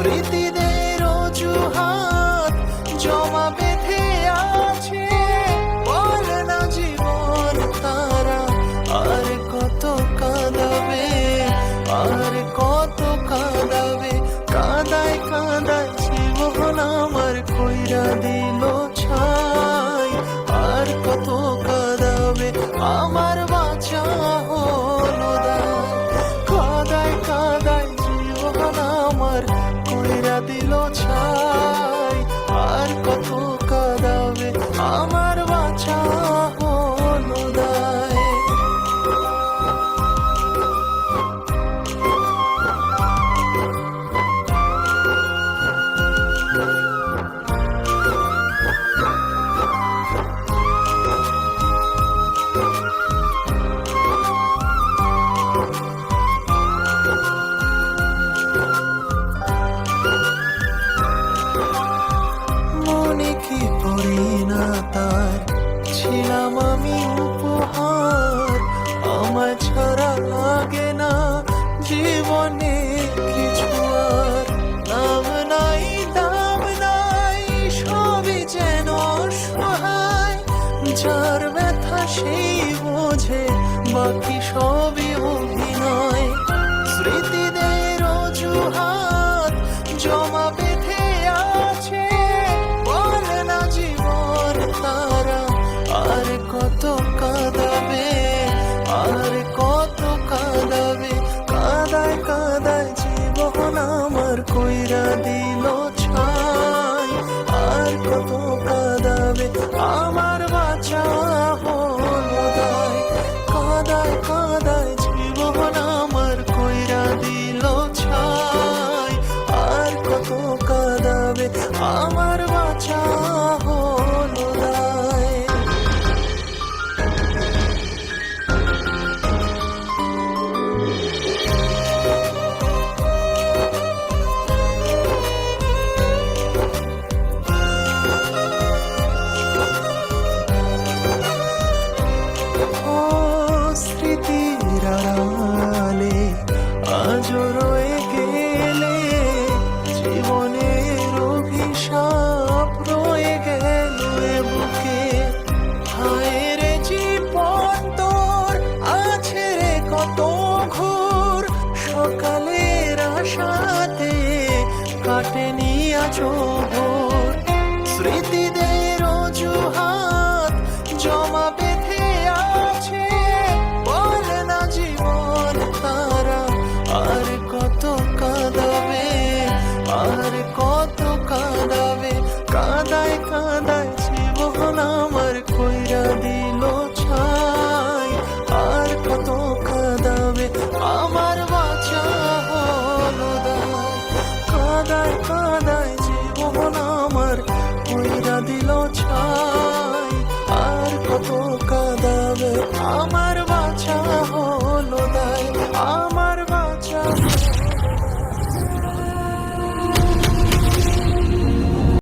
স্মৃতিদের অজুহাত জমা বেঁধে আছে, বলে না জীবন তারা আর কত কাঁদাবে, আর কত কাঁদাবে। কাঁদায় কাঁদায় জীবন আমার কইরা দিল ছাই, আর কত কাঁদাবে আমার বাঁচা হলো দায়। কাঁদায় কাঁদায় জীবন আমার কইরা দিল ছাই, আর কত কাঁদাবে আমার বাঁচা হলো দায়। মনে কি পড়ি না তার ছিলাম আমি উপহার, আমার ছাড়া লাগে না জীবনে কিছু আর। নাম নাই দাম নাই সবই যেন অসহায়, যার ব্যথা সেই বোঝে বাকি সবই অভিনয়। স্মৃতিদের অজুহাত জমা বেঁধে আছে, বলে না জীবন তারা আর কত কাঁদাবে, আর কত কাঁদাবে। কাঁদায় কাঁদায় জীবন আমার কইরা দিল ছাই, আর কত কাঁদাবে আমার বাঁচা হলো দায়। কাঁদায় কাঁদায় জীবন আমার কইরা দিল ছাই, আর কত কাঁদাবে আমার বাঁচা হলো দায়। ও স্মৃতির আড়ালে আজও রয়ে গেলে, জীবনের অভিশাপ রয়ে গেল এ বুকে। হায় রে জীবন তোর আছে রে কত ঘোর, সকালের আশাতে কাটেনি আজও ভোর। স্মৃতিদের অজুহাত জমা বেঁধে আছে, বলে না জীবন তারা আর কত কাঁদাবে, আর কত কাঁদাবে। কাঁদায় কাঁদায় জীবন আমার কইরা দিল ছাই, আর কত কাঁদাবে আমার বাঁচা হলো দায়। কাঁদায়